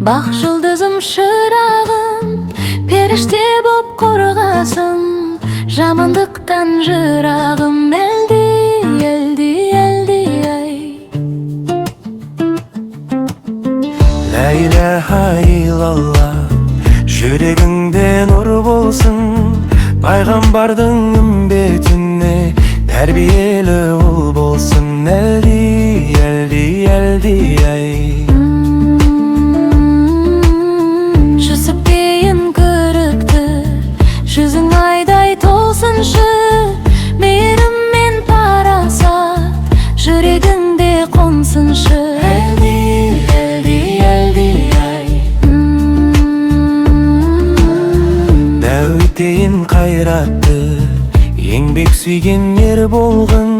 Bak yıldızım şırağım, perişte bop korgasın. Жамандыктан жырагым элди, элди, элди ай. La ilahe illallah, жүрегіңде нұр болсын. Пайғамбардың үмбетіне тәрбиелі ұл болсын. Элди, элди, элди ай. Жүзіп дейін көрікті, жүзің айдай толсыншы. Мейіріммен парасат, жүрегіңде қонсыншы. Элди, элди, элди ай. Дәуітейін қайратты, еңбек сүйген ер болғын.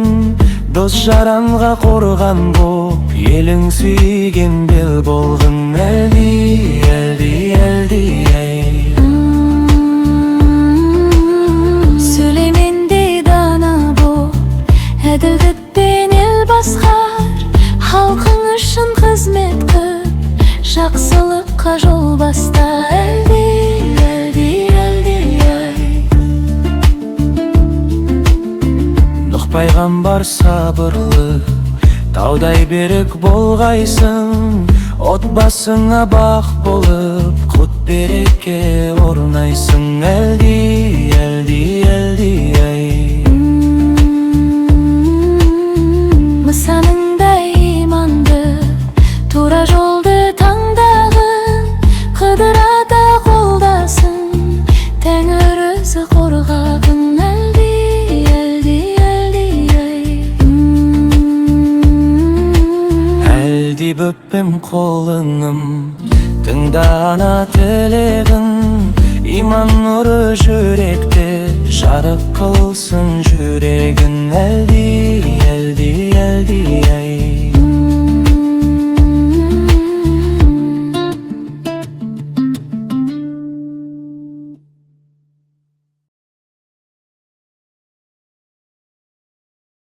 Дос жаранға қорған боп, елің сүйген бел болғын. Элди, элди, элди ай. Сүлеймендей дана боп, әділдікпен ел басқар. Халқың үшін қызмет қып, жақсылыққа жол баста. Элди, элди, элди ай. Нұх пайғамбар сабырлы, таудай берік болғайсың. Отбасыңа бақ болып, құт береке орнайсың. Элди, элди, элди ай. Мысаныңдай иманды, тура жолды таңдағын. Қыдырада қолдасын, Тәңір өзі қорғағын. Элди, элди, элди ай. Әлди бөппем қолыңым, тыңда ана тілегін. Иман нұры жүректе, жарық қылсын жүрегін. Әлди, әлди, әлди